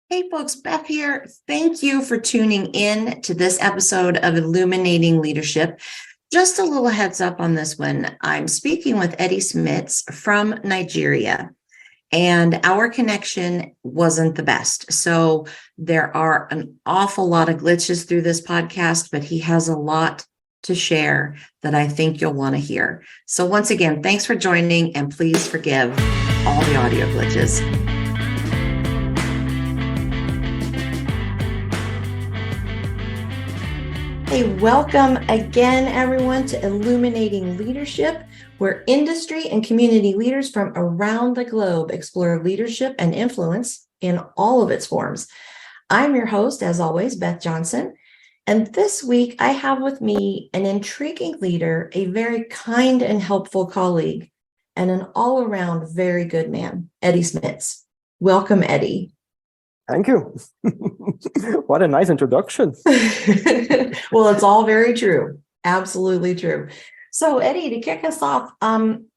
Hey folks, Beth here. Thank you for tuning in to this episode of Illuminating Leadership. Just a little heads up on this one. I'm speaking with Eddy Smits from Nigeria, and our connection wasn't the best. So there are an awful lot of glitches through this podcast, but he has a lot to share that I think you'll want to hear. So once again, thanks for joining, and please forgive all the audio glitches. Hey, welcome again, everyone, to Illuminating Leadership, where industry and community leaders from around the globe explore leadership and influence in all of its forms. I'm your host, as always, Beth Johnson, and this week I have with me an intriguing leader, a very kind and helpful colleague, and an all-around very good man, Eddy Smits. Welcome, Eddy. Thank you. What a nice introduction. Well, it's all very true. Absolutely true. So, Eddy, to kick us off,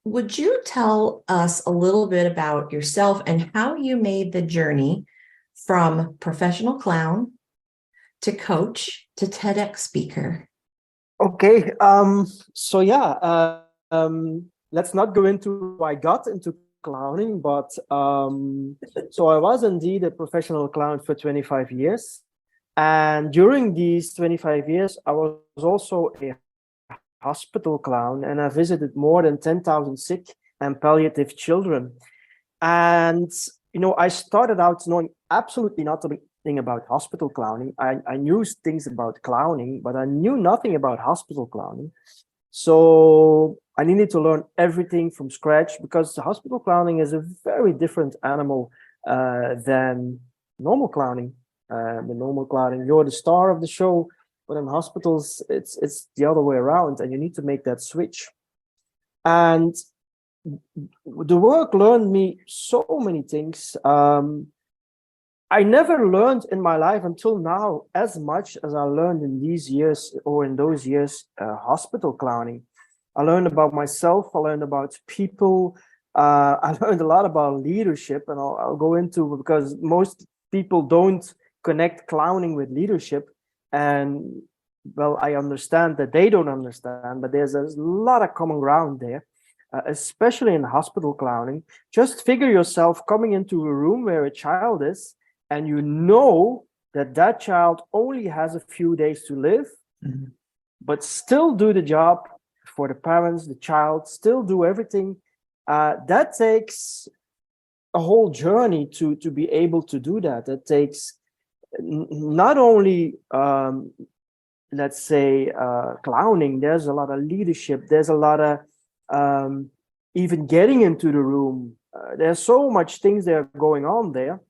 would you tell us a little bit about yourself and how you made the journey from professional clown to coach to TEDx speaker? Okay. Let's not go into how I got into clowning, but so I was indeed a professional clown for 25 years. And during these 25 years, I was also a hospital clown, and I visited more than 10,000 sick and palliative children. And, I started out knowing absolutely nothing about hospital clowning. I knew things about clowning, but I knew nothing about hospital clowning. So I needed to learn everything from scratch, because the hospital clowning is a very different animal than normal clowning. The normal clowning, you're the star of the show, but in hospitals, it's the other way around, and you need to make that switch. And the work learned me so many things. I never learned in my life until now as much as I learned in these years, or in those years, hospital clowning. I learned about myself. I learned about people. I learned a lot about leadership, and I'll go into, because most people don't connect clowning with leadership. And well, I understand that they don't understand, but there's a lot of common ground there, especially in hospital clowning. Just figure yourself coming into a room where a child is, and you know that that child only has a few days to live, but still do the job for the parents, the child, still do everything. That takes a whole journey to be able to do that. That takes not only, let's say, clowning. There's a lot of leadership. There's a lot of even getting into the room. There's so much things that are going on there.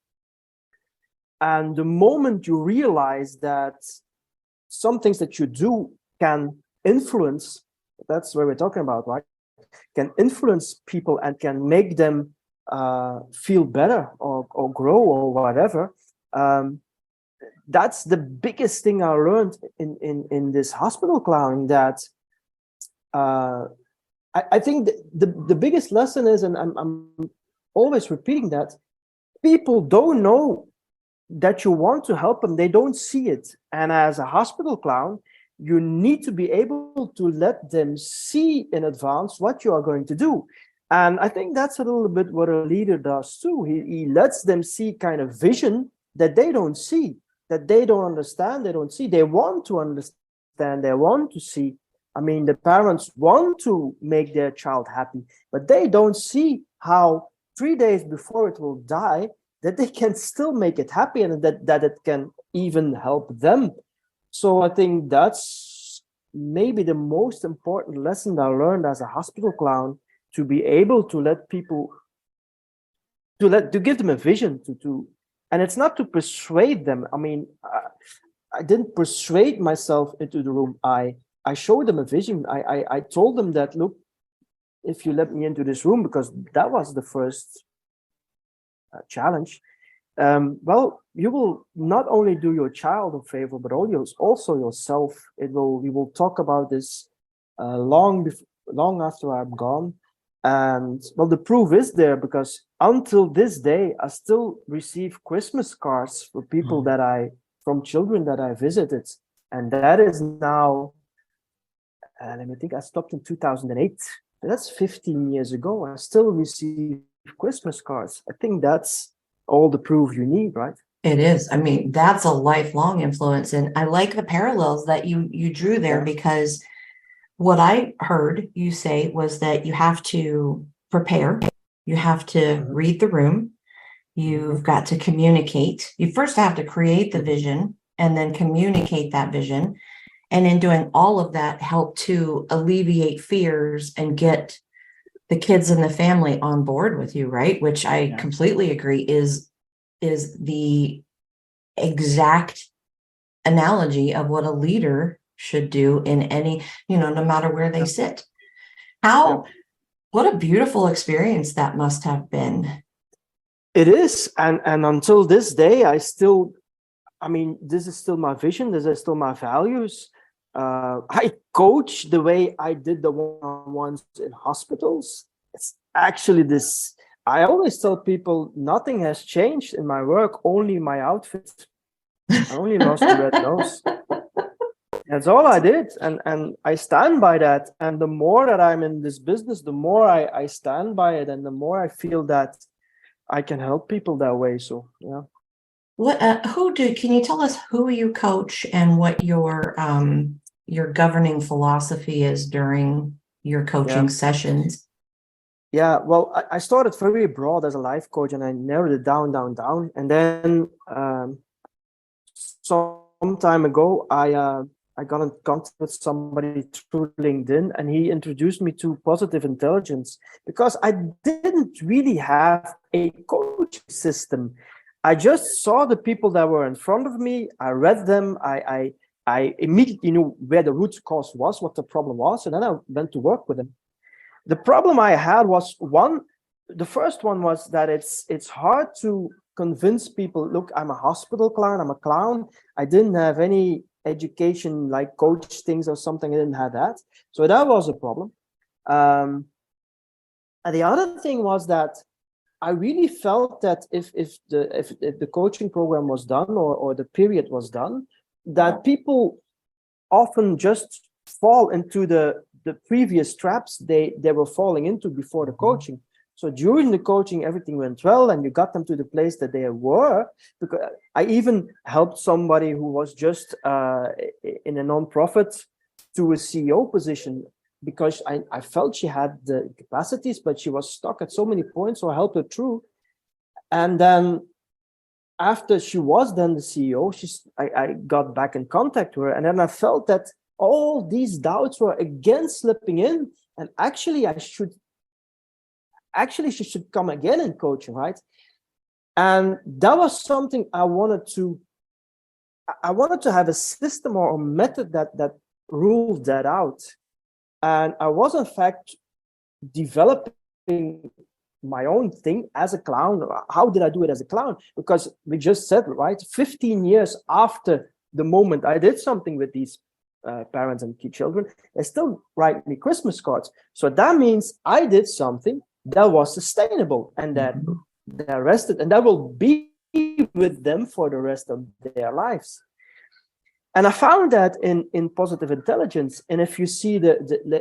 And the moment you realize that some things that you do can influence, that's what we're talking about, right? Can influence people and can make them feel better or grow or whatever. That's the biggest thing I learned in this hospital clowning, that I think the biggest lesson is, and I'm always repeating that, people don't know that you want to help them. They don't see it. And as a hospital clown, you need to be able to let them see in advance what you are going to do. And I think that's a little bit what a leader does too. He lets them see kind of vision that they don't see, that they don't understand, they don't see. They want to understand, they want to see. I mean, the parents want to make their child happy, but they don't see how 3 days before it will die, that they can still make it happy, and that it can even help them. So I think that's maybe the most important lesson I learned as a hospital clown, to be able to let people, to give them a vision, and it's not to persuade them. I mean, I didn't persuade myself into the room. I showed them a vision. I told them that, look, if you let me into this room, because that was the first challenge, well, you will not only do your child a favor, but also yourself. We will talk about this long after I'm gone. And well, the proof is there, because until this day, I still receive Christmas cards for people from children that I visited. And that is now, let me think, I stopped in 2008. That's 15 years ago. I still receive Christmas cards. I think that's all the proof you need, right? It is. I mean, that's a lifelong influence. And I like the parallels that you drew there, because what I heard you say was that you have to prepare, you have to read the room, you've got to communicate. You first have to create the vision and then communicate that vision. And in doing all of that, help to alleviate fears and get the kids and the family on board with you, right? Which I completely agree is the exact analogy of what a leader should do in any, no matter where they sit. What a beautiful experience that must have been. It is. And until this day, this is still my vision. This is still my values. I coach the way I did the one-on-ones in hospitals. It's actually this. I always tell people nothing has changed in my work, only my outfit. I only lost the red nose. That's all I did. And I stand by that. And the more that I'm in this business, the more I stand by it, and the more I feel that I can help people that way. So, yeah. Can you tell us who you coach and what your governing philosophy is during your coaching sessions? Yeah, well, I started very broad as a life coach, and I narrowed it down. And then some time ago, I got in contact with somebody through LinkedIn, and he introduced me to positive intelligence, because I didn't really have a coaching system. I just saw the people that were in front of me. I read them. I immediately knew where the root cause was, what the problem was, and then I went to work with them. The problem I had was the first one was that it's hard to convince people, look, I'm a hospital clown, I'm a clown. I didn't have any education like coach things or something. I didn't have that. So that was a problem. And the other thing was that I really felt that if the coaching program was done, or the period was done, that people often just fall into the previous traps they were falling into before the coaching. So during the coaching, everything went well, and you got them to the place that they were. Because I even helped somebody who was just in a nonprofit to a CEO position, because I felt she had the capacities, but she was stuck at so many points. So I helped her through. And then after she was then the CEO, I got back in contact with her. And then I felt that all these doubts were again slipping in. And actually, she should come again in coaching, right? And that was something I wanted to have a system or a method that ruled that out. And I was, in fact, developing my own thing as a clown. How did I do it as a clown? Because we just said, right, 15 years after the moment I did something with these parents and children, they still write me Christmas cards. So that means I did something that was sustainable, and that they're rested, and that will be with them for the rest of their lives. And I found that in positive intelligence. And if you see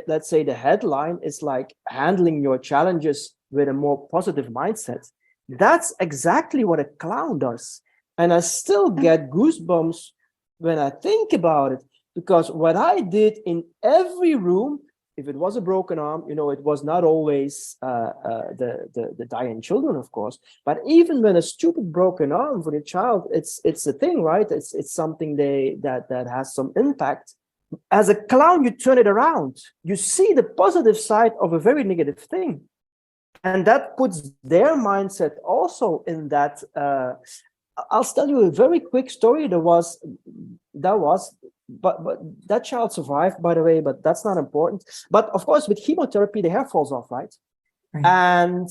let's say the headline is like handling your challenges with a more positive mindset, that's exactly what a clown does. And I still get goosebumps when I think about it, because what I did in every room, if it was a broken arm, it was not always the dying children, of course. But even when a stupid broken arm for the child, it's a thing, right? It's something that has some impact. As a clown, you turn it around. You see the positive side of a very negative thing, and that puts their mindset also in that. I'll tell you a very quick story. But that child survived, by the way, but that's not important. But of course, with chemotherapy, the hair falls off, right? And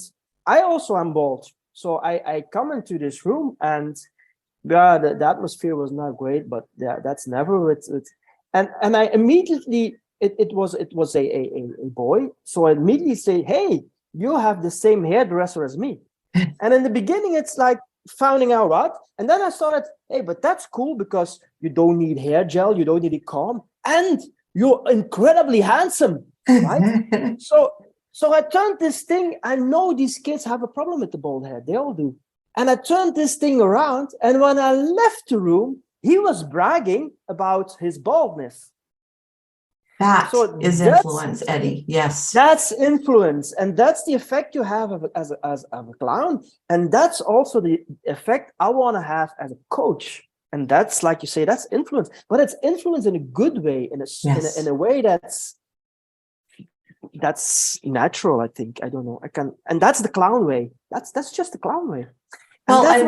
I also am bald. So I come into this room, and the atmosphere was not great, but that's never it. And I immediately, it was a boy. So I immediately say, hey, you have the same hairdresser as me. And in the beginning, it's like finding out what. And then I started, hey, but that's cool because you don't need hair gel, you don't need a comb, and you're incredibly handsome, right? So I turned this thing. I know these kids have a problem with the bald head. They all do. And I turned this thing around. And when I left the room, he was bragging about his baldness. That So is influence, Eddy. Yes. That's influence. And that's the effect you have as a clown. And that's also the effect I want to have as a coach. And that's, like you say, that's influence. But it's influence in a good way, in a way that's natural, I think. I don't know. And that's the clown way. That's just the clown way. And Well, that's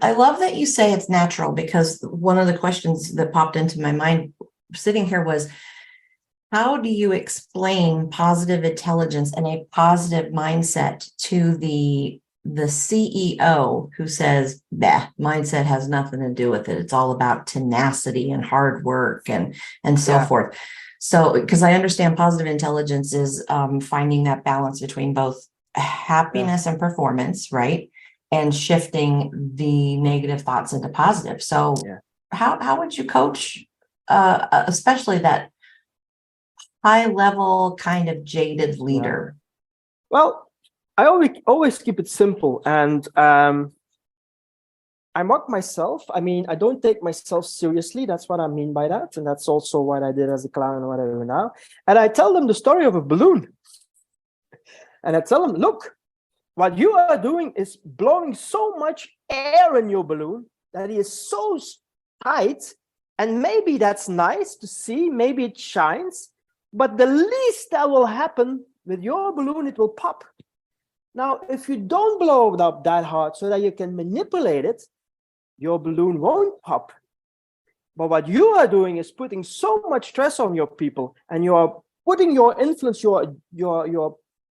I love that you say it's natural, because one of the questions that popped into my mind sitting here was, how do you explain positive intelligence and a positive mindset to the CEO who says, "Bah, mindset has nothing to do with it. It's all about tenacity and hard work and so forth." So, because I understand positive intelligence is finding that balance between both happiness and performance, right? And shifting the negative thoughts into positive. So how would you coach, especially that high level kind of jaded leader? Well, I always keep it simple, and I mock myself. I mean, I don't take myself seriously. That's what I mean by that. And that's also what I did as a clown and what I do now. And I tell them the story of a balloon. And I tell them, look, what you are doing is blowing so much air in your balloon that it is so tight. And maybe that's nice to see. Maybe it shines. But the least that will happen with your balloon, it will pop. Now, if you don't blow it up that hard so that you can manipulate it, your balloon won't pop. But what you are doing is putting so much stress on your people, and you are putting your influence, you're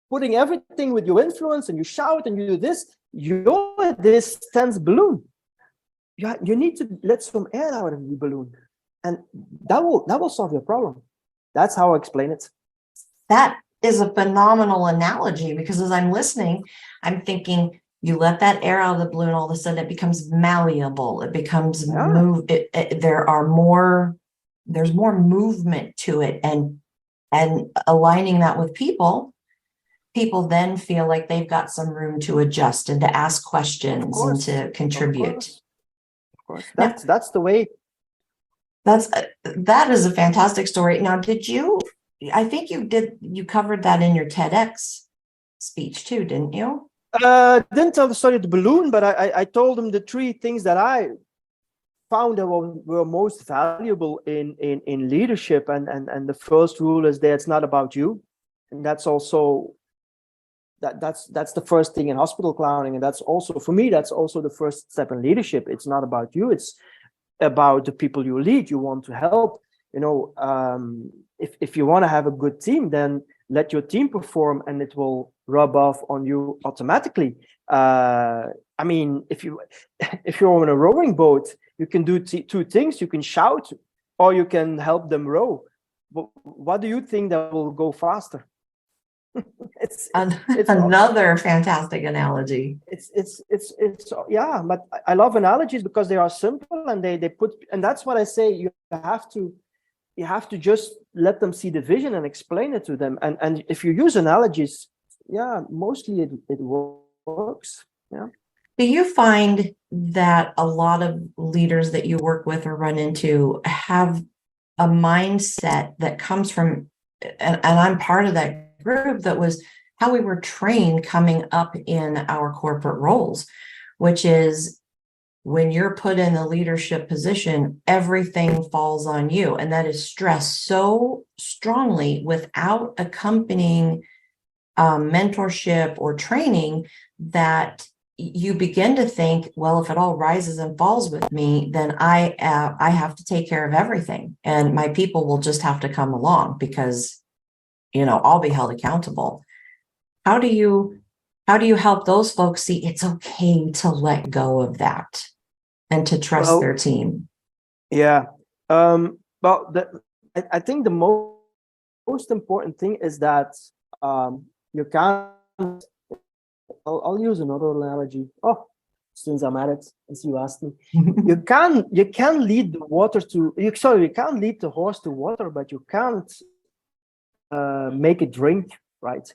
putting everything with your influence, and you shout and you do this. You're this tense balloon. You need to let some air out of the balloon, and that will solve your problem. That's how I explain it. That is a phenomenal analogy, because as I'm listening, I'm thinking, you let that air out of the balloon, all of a sudden it becomes malleable. It becomes there's more movement to it, and aligning that with people then feel like they've got some room to adjust and to ask questions and to contribute. Of course. That's the way. That is a fantastic story. Now, I think you covered that in your TEDx speech too, didn't you? Didn't tell the story of the balloon, but I told them the 3 things that I found that were most valuable in leadership, and the first rule is that it's not about you, and that's also that's the first thing in hospital clowning, and that's also, for me, that's also the first step in leadership. It's not about you, it's about the people you lead, you want to help. If you want to have a good team, then let your team perform, and it will rub off on you automatically. I mean, if you're on a rowing boat, you can do 2 things. You can shout, or you can help them row. But what do you think that will go faster? it's another fantastic analogy. Yeah, but I love analogies because they are simple, and they put, and that's what I say. You have to just let them see the vision and explain it to them. And if you use analogies, mostly it works. Yeah. Do you find that a lot of leaders that you work with or run into have a mindset that comes from, and I'm part of that group, that was how we were trained coming up in our corporate roles, which is, when you're put in a leadership position, everything falls on you. And that is stressed so strongly without accompanying mentorship or training, that you begin to think, well, if it all rises and falls with me, then I have to take care of everything, and my people will just have to come along because, I'll be held accountable. How do you help those folks see it's okay to let go of that and to trust their team? Yeah. I think the most important thing is that you can't I'll use another analogy. Oh, since I'm at it, as you asked me, you can lead the water to you. Sorry, you can't lead the horse to water, but you can't make it drink, right?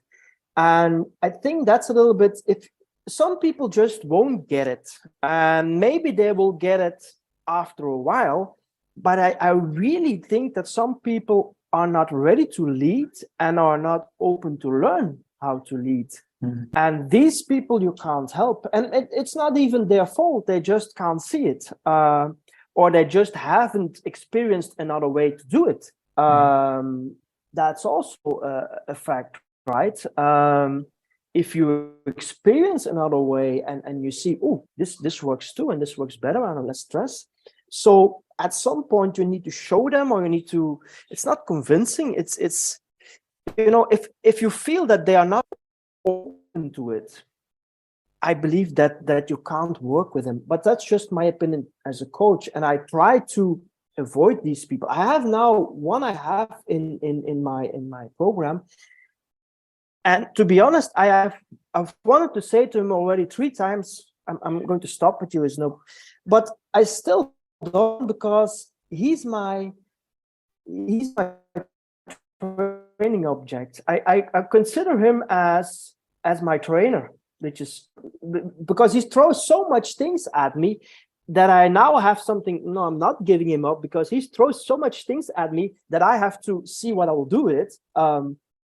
And I think that's a little bit. If some people just won't get it, and maybe they will get it after a while, but I really think that some people are not ready to lead and are not open to learn how to lead. And these people you can't help, and it's not even their fault. They just can't see it, or they just haven't experienced another way to do it. That's also a fact, right? If you experience another way and you see, oh, this works too, and this works better and less stress. So at some point you need to show them, or you need to. It's not convincing. It's if you feel that they are not open to it, I believe that you can't work with them. But that's just my opinion as a coach, and I try to avoid these people. I have now one I have in my program, and to be honest, I've wanted to say to him already 3 times, I'm going to stop with you, is no, but I still don't, because he's my training object. I consider him as my trainer, which is because he throws so much things at me that I now have something. No, I'm not giving him up, because he throws so much things at me that I have to see what I will do with it.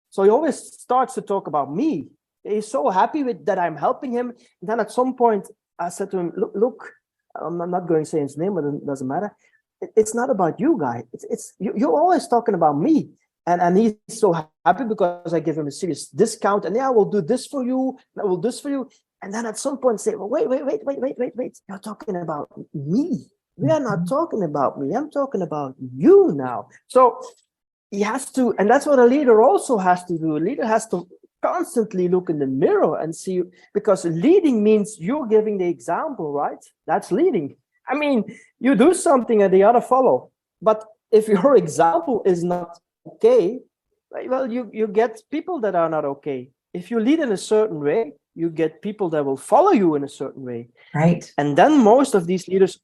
So he always starts to talk about me. He's so happy with that I'm helping him. And then at some point I said to him, look, I'm not going to say his name, but it doesn't matter. It's not about you, guy. You're always talking about me. And he's so happy because I give him a serious discount. And yeah, I will do this for you. I will do this for you. And then at some point say, well, wait. You're talking about me. We are not talking about me. I'm talking about you now. So he has to, and that's what a leader also has to do. A leader has to constantly look in the mirror and see, because leading means you're giving the example, right? That's leading. I mean, you do something and the other follow. But if your example is not okay, well, you get people that are not okay. If you lead in a certain way, you get people that will follow you in a certain way. Right. And then most of these leaders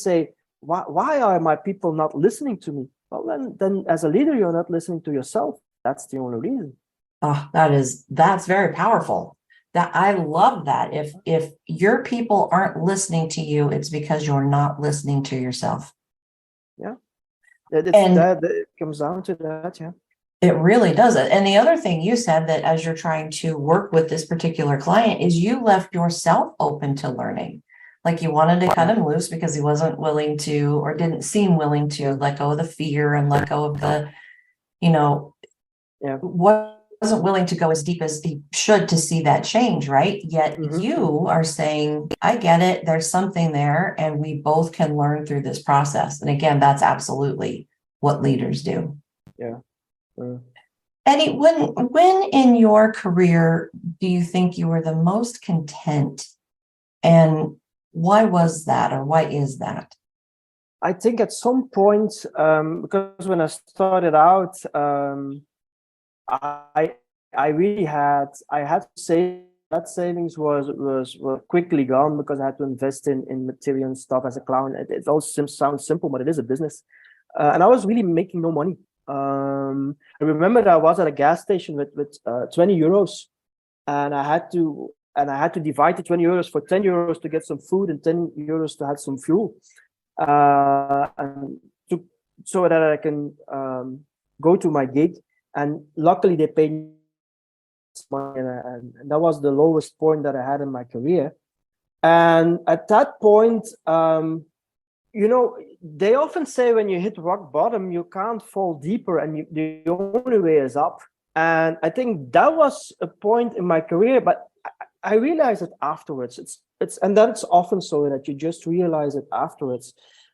say, why are my people not listening to me? Well, then as a leader, you're not listening to yourself. That's the only reason. Oh, that's very powerful. That I love that. If your people aren't listening to you, it's because you're not listening to yourself. Yeah. It comes down to that, yeah. It really does it. And the other thing you said, that as you're trying to work with this particular client, is you left yourself open to learning. Like you wanted to cut him loose because he wasn't willing to, or didn't seem willing to, let go of the fear and let go of the, wasn't willing to go as deep as he should to see that change, right? Yet you are saying, I get it. There's something there, and we both can learn through this process. And again, that's absolutely what leaders do. Yeah. Eddy, when in your career do you think you were the most content, and why was that, or why is that? I think at some point, because when I started out, I really had to say that savings were quickly gone, because I had to invest in material and stuff as a clown. It all sounds simple, but it is a business, and I was really making no money. I remember that I was at a gas station with 20 euros, and I had to divide the 20 euros for 10 euros to get some food and 10 euros to have some fuel, and so that I can go to my gig. And luckily they paid me money, and that was the lowest point that I had in my career. And at that point, they often say when you hit rock bottom, you can't fall deeper, and the only way is up. And I think that was a point in my career, but I realized it afterwards. And that's often so, that you just realize it afterwards.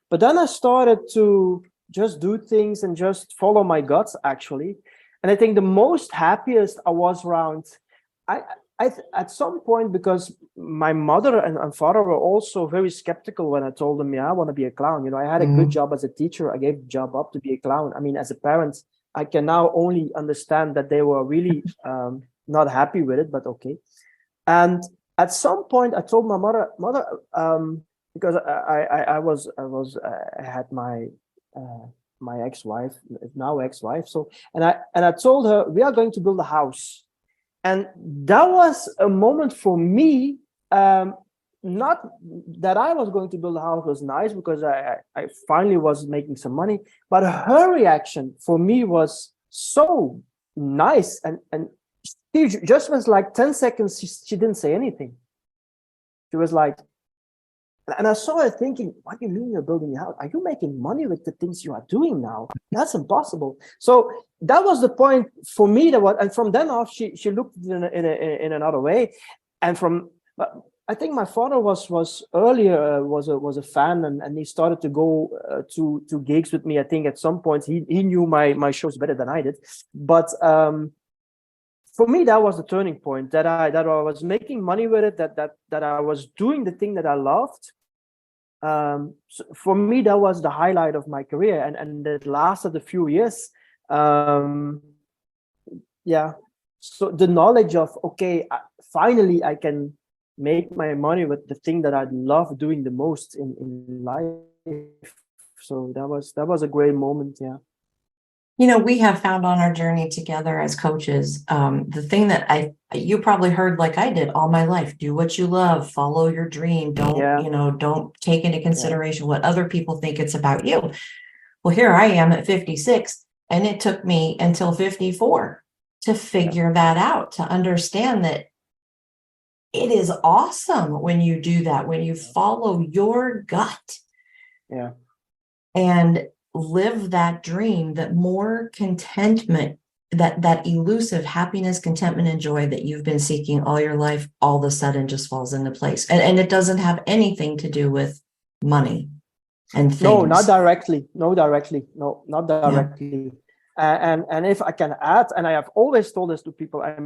But then I started to just do things and just follow my guts, actually. And I think the most happiest I was around, at some point, because my mother and father were also very skeptical when I told them, I want to be a clown. I had a good job as a teacher. I gave the job up to be a clown. I mean, as a parent, I can now only understand that they were really not happy with it, but okay. And at some point, I told my mother, because I had my my ex-wife, now ex-wife. So, and I told her, we are going to build a house. And that was a moment for me. Not that I was going to build a house was nice, because I finally was making some money, but her reaction for me was so nice. And she just was like 10 seconds, she didn't say anything. She was like, and I saw her thinking, what do you mean you're building a house? Are you making money with the things you are doing now? That's impossible. So that was the point for me. And from then off, she looked in another way. And I think my father was earlier was a fan, and he started to go to gigs with me. I think at some point he knew my shows better than I did. But for me, that was the turning point, that I was making money with it, that I was doing the thing that I loved. So for me, that was the highlight of my career, and it lasted a few years. Yeah. So the knowledge of, okay, finally I can make my money with the thing that I love doing the most in life. So that was a great moment. Yeah. You know, we have found on our journey together as coaches, the thing that you probably heard like I did all my life: do what you love, follow your dream. Don't take into consideration what other people think it's about you. Well, here I am at 56, and it took me until 54 to figure that out, to understand that it is awesome when you do that, when you follow your gut. Yeah. And live that dream, that more contentment, that elusive happiness, contentment, and joy that you've been seeking all your life, all of a sudden just falls into place. And it doesn't have anything to do with money and things. No, not directly. No, not directly. Yeah. And if I can add, and I have always told this to people, I've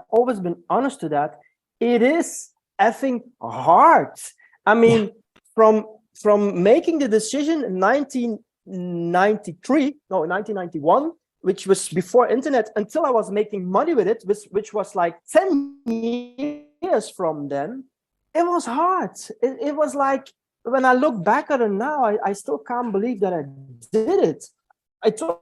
always been honest to that. It is effing hard. I mean, from making the decision in 1991, which was before internet, until I was making money with it, which was like 10 years from then, it was hard. It was like, when I look back at it now, I still can't believe that I did it. I told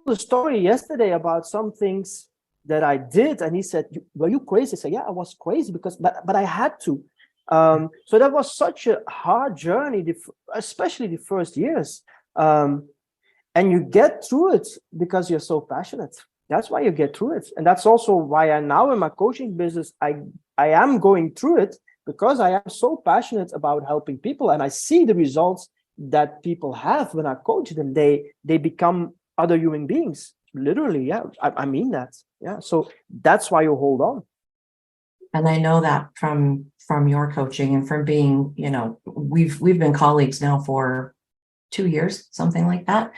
the story yesterday about some things that I did, and he said, were you crazy? I said, yeah, I was crazy, but I had to. So that was such a hard journey, especially the first years. And you get through it because you're so passionate. That's why you get through it. And that's also why I now in my coaching business, I am going through it, because I am so passionate about helping people, and I see the results that people have when I coach them. They become other human beings, literally. Yeah, I mean that. Yeah, so that's why you hold on. And I know that from your coaching and from being, we've been colleagues now for 2 years, something like that.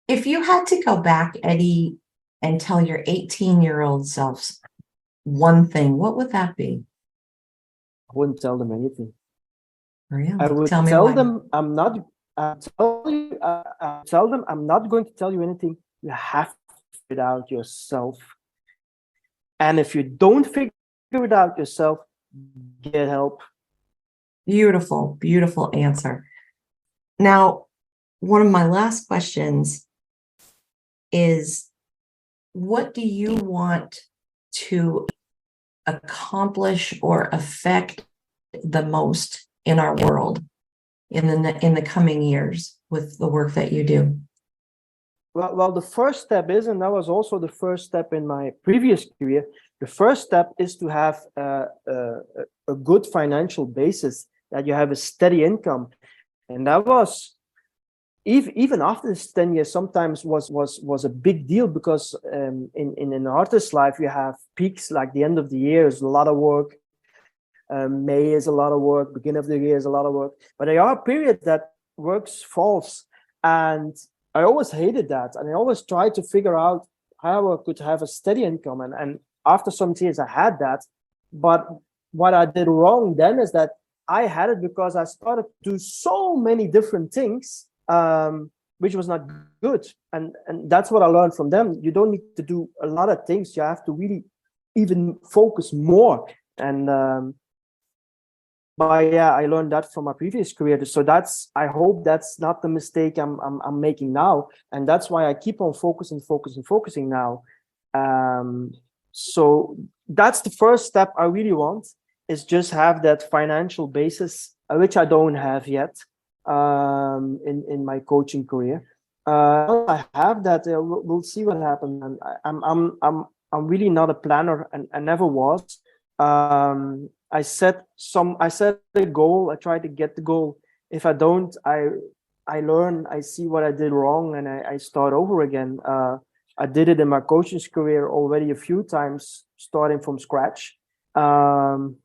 If you had to go back, Eddy, and tell your 18-year-old self one thing, what would that be? I wouldn't tell them anything. Really? I would tell them I'm not. Tell them I'm not going to tell you anything. You have to figure it out yourself. And if you don't figure it out yourself, get help. Beautiful, beautiful answer. Now, one of my last questions is, what do you want to accomplish or affect the most in our world in the coming years with the work that you do? Well, the first step is, and that was also the first step in my previous career, the first step is to have a good financial basis, that you have a steady income. And that was, even after this 10 years, sometimes was a big deal, because in an artist's life, you have peaks, like the end of the year is a lot of work. May is a lot of work, beginning of the year is a lot of work. But there are periods that works falls. And I always hated that. And I always tried to figure out how I could have a steady income. And after some years, I had that. But what I did wrong then is that I had it because I started to do so many different things. which was not good. And that's what I learned from them. You don't need to do a lot of things. You have to really even focus more. And but yeah, I learned that from my previous career. So I hope that's not the mistake I'm making now. And that's why I keep on focusing now. So that's the first step I really want, is just have that financial basis, which I don't have yet in my coaching career. I have that. We'll see what happens. And I'm really not a planner, and I never was. I set a goal. I try to get the goal. If I don't, I learn. I see what I did wrong, and I start over again. I did it in my coaching's career already a few times, starting from scratch. And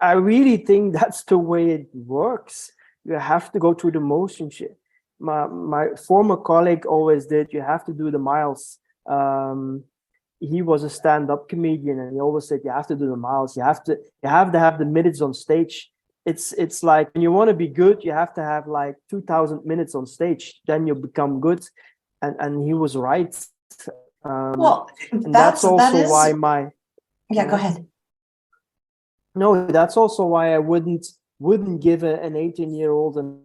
I really think that's the way it works. You have to go through the motions. My former colleague always did. You have to do the miles. He was a stand-up comedian, and he always said, you have to do the miles. You have to have the minutes on stage. It's like, when you want to be good, you have to have like 2,000 minutes on stage. Then you become good. And he was right. Well, and that's also why yeah, go ahead. No, that's also why I wouldn't give an 18-year-old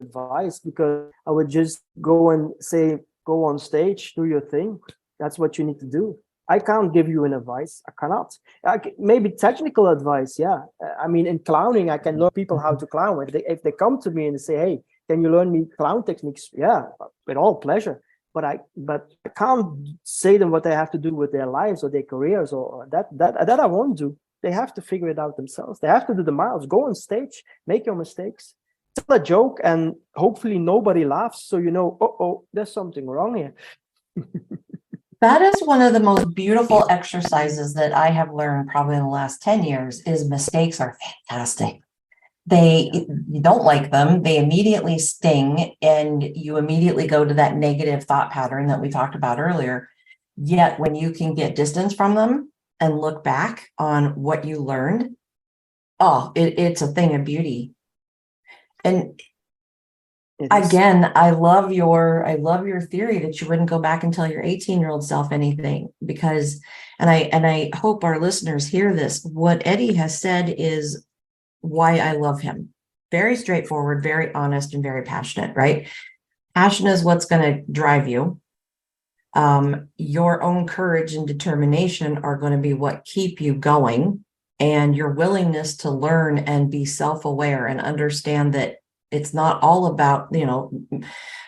advice, because I would just go and say, go on stage, do your thing. That's what you need to do. I can't give you an advice. I cannot. Maybe technical advice, yeah. I mean, in clowning, I can learn people how to clown. If they come to me and say, hey, can you learn me clown techniques? Yeah, with all pleasure. But I can't say them what they have to do with their lives or their careers, or that I won't do. They have to figure it out themselves. They have to do the miles. Go on stage, make your mistakes, tell a joke, and hopefully nobody laughs. So you know, oh, there's something wrong here. That is one of the most beautiful exercises that I have learned probably in the last 10 years, is mistakes are fantastic. You don't like them. They immediately sting, and you immediately go to that negative thought pattern that we talked about earlier. Yet when you can get distance from them and look back on what you learned, it's a thing of beauty. And again, I love your theory that you wouldn't go back and tell your 18-year-old self anything, because, and I hope our listeners hear this. What Eddy has said is why I love him. Very straightforward, very honest, and very passionate, right? Passion is what's going to drive you. Your own courage and determination are going to be what keep you going, and your willingness to learn and be self-aware and understand that it's not all about,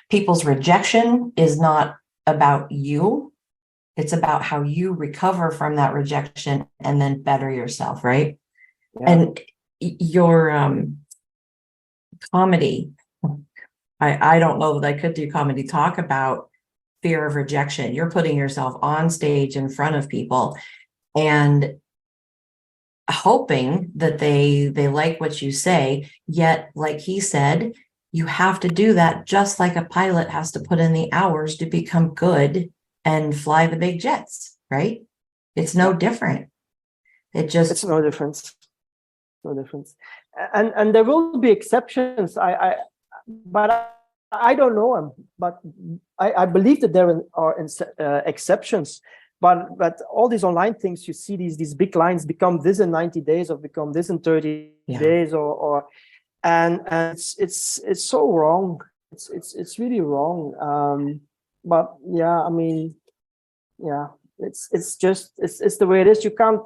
people's rejection is not about you. It's about how you recover from that rejection and then better yourself, right? Yeah. And your comedy, I don't know that I could do comedy, talk about fear of rejection. You're putting yourself on stage in front of people and hoping that they like what you say. Yet, like he said, you have to do that just like a pilot has to put in the hours to become good and fly the big jets, right? It's no different. It's no difference. No difference. And there will be exceptions. But I don't know them. But I believe that there are exceptions. But all these online things, you see these big lines, become this in 90 days or become this in 30 days and it's so wrong. It's really wrong. But yeah, I mean, yeah, it's the way it is. You can't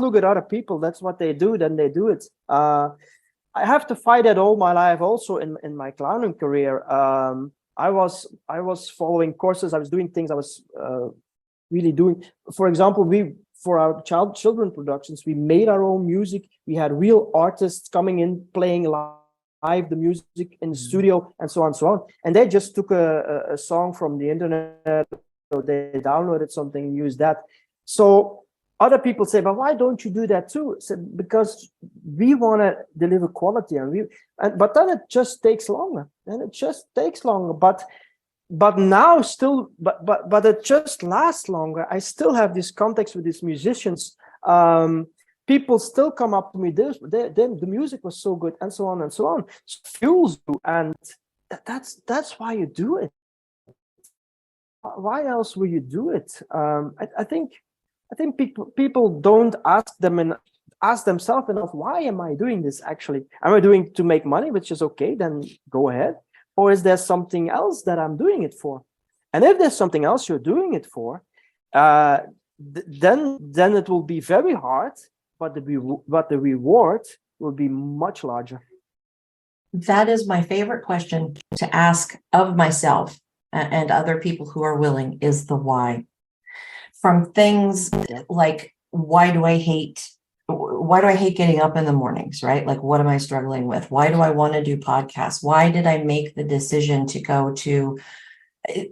look at other people. That's what they do, then they do it. I have to fight that all my life also in my clowning career. I was following courses. I was doing things. I was really doing. For example, for our children productions, we made our own music. We had real artists coming in, playing live the music in the studio, and so on and so on. And they just took a song from the internet, or they downloaded something and used that. So other people say, but why don't you do that too? I said, because we want to deliver quality, but then it just takes longer. But now still, but it just lasts longer. I still have this context with these musicians, people still come up to me. The music was so good, and so on and so on. It fuels you, and that's why you do it. Why else will you do it? I think people don't ask themselves enough. Why am I doing this? Actually, am I doing to make money, which is okay? Then go ahead. Or is there something else that I'm doing it for? And if there's something else you're doing it for, then it will be very hard, but the reward will be much larger. That is my favorite question to ask of myself and other people who are willing, is the why. From things like, why do I hate getting up in the mornings, right? Like, what am I struggling with? Why do I want to do podcasts? Why did I make the decision to go to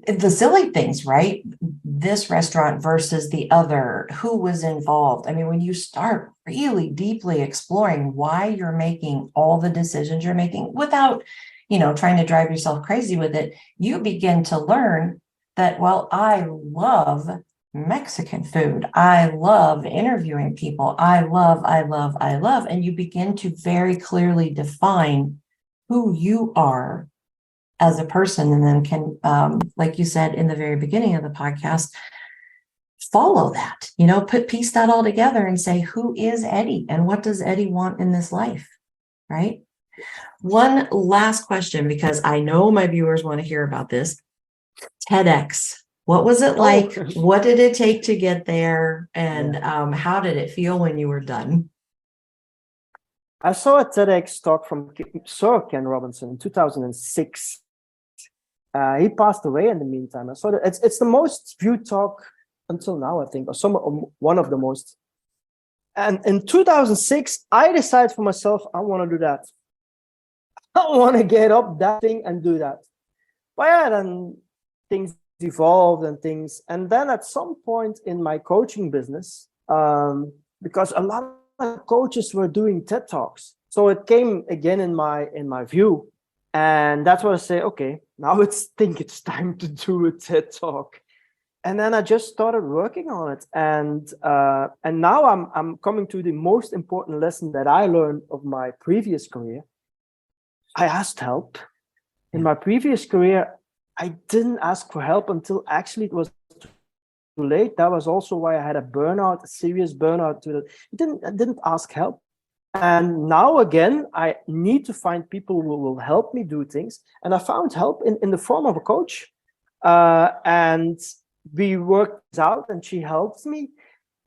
the silly things, right? This restaurant versus the other, who was involved? I mean, when you start really deeply exploring why you're making all the decisions you're making without, trying to drive yourself crazy with it, you begin to learn that, well, I love Mexican food. I love interviewing people. I love, and you begin to very clearly define who you are as a person, and then can, like you said in the very beginning of the podcast, follow that, piece that all together and say, who is Eddy and what does Eddy want in this life, right? One last question, because I know my viewers want to hear about this. TEDx. What was it like? What did it take to get there? And how did it feel when you were done? I saw a TEDx talk from Sir Ken Robinson in 2006. He passed away in the meantime. I saw that it's the most viewed talk until now, I think, or one of the most. And in 2006, I decided for myself, I want to do that. I want to get up that thing and do that. But yeah, then things evolved and then at some point in my coaching business, because a lot of coaches were doing TED Talks, so it came again in my view. And that's what I say, okay, now it's time to do a TED Talk. And then I just started working on it. And now I'm coming to the most important lesson that I learned of my previous career. I asked help. In my previous career, I didn't ask for help until actually it was too late. That was also why I had a serious burnout. I didn't ask help. And now again, I need to find people who will help me do things. And I found help in the form of a coach. And we worked out and she helped me.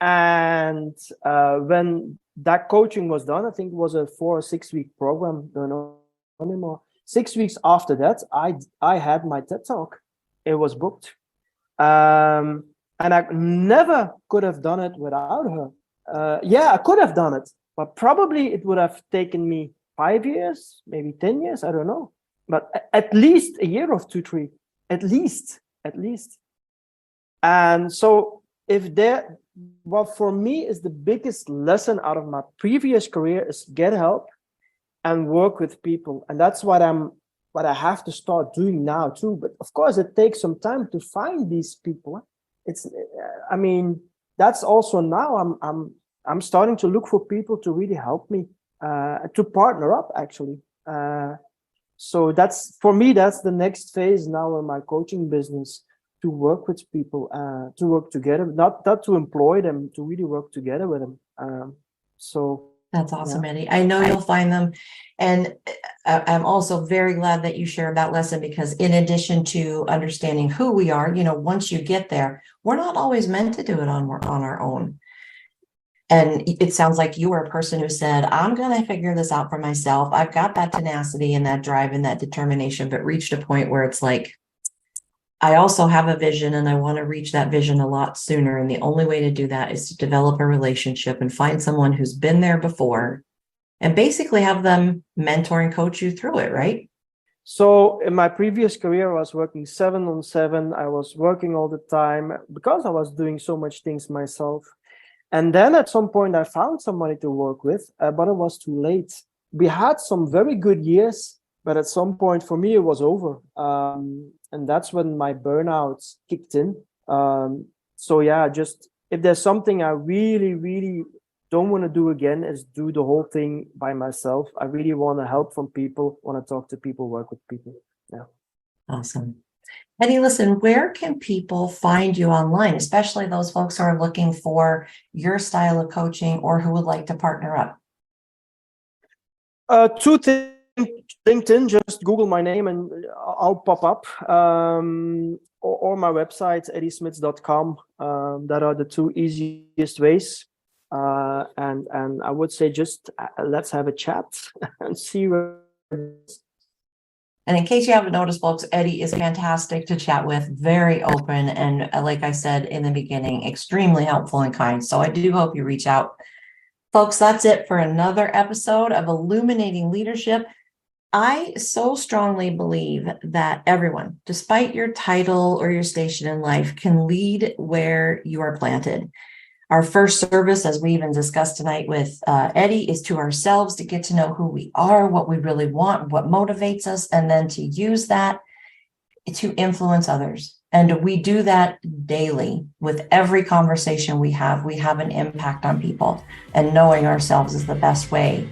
And when that coaching was done, I think it was a 4 or 6 week program, don't know anymore. 6 weeks after that, I had my TED Talk. It was booked. And I never could have done it without her. I could have done it. But probably it would have taken me 5 years, maybe 10 years, I don't know. But at least a year or 2, 3, at least. And so what for me is the biggest lesson out of my previous career is get help and work with people. And that's what I have to start doing now too. But of course, it takes some time to find these people. That's also now I'm starting to look for people to really help me, to partner up actually. So that's, for me, that's the next phase now in my coaching business, to work with people, to work together, not to employ them, to really work together with them. That's awesome, Eddy. I know you'll find them. And I'm also very glad that you shared that lesson, because in addition to understanding who we are, once you get there, we're not always meant to do it on our own. And it sounds like you were a person who said, I'm going to figure this out for myself. I've got that tenacity and that drive and that determination, but reached a point where it's like, I also have a vision and I want to reach that vision a lot sooner. And the only way to do that is to develop a relationship and find someone who's been there before and basically have them mentor and coach you through it, right? So in my previous career, I was working 7 on 7. I was working all the time because I was doing so much things myself. And then at some point I found somebody to work with, but it was too late. We had some very good years, but at some point for me, it was over. And that's when my burnout kicked in. Just if there's something I really, really don't want to do again is do the whole thing by myself. I really want to help from people, want to talk to people, work with people. Yeah. Awesome. Eddy, listen, where can people find you online, especially those folks who are looking for your style of coaching or who would like to partner up? Two things. LinkedIn, just Google my name and I'll pop up. Or my website, eddysmits.com. That are the two easiest ways. And I would say just let's have a chat and see where. And in case you haven't noticed, folks, Eddy is fantastic to chat with, very open, and like I said in the beginning, extremely helpful and kind. So I do hope you reach out. Folks, that's it for another episode of Illuminating Leadership. I so strongly believe that everyone, despite your title or your station in life, can lead where you are planted. Our first service, as we even discussed tonight with Eddy, is to ourselves, to get to know who we are, what we really want, what motivates us, and then to use that to influence others. And we do that daily with every conversation we have an impact on people, and knowing ourselves is the best way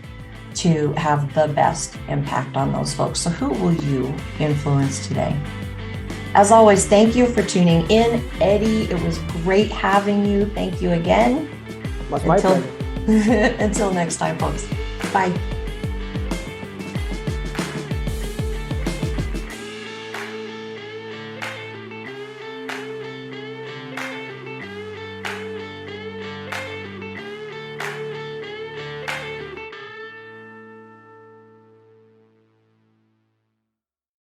to have the best impact on those folks. So who will you influence today? As always, thank you for tuning in. Eddy, it was great having you. Thank you again. My pleasure. Until next time, folks. Bye.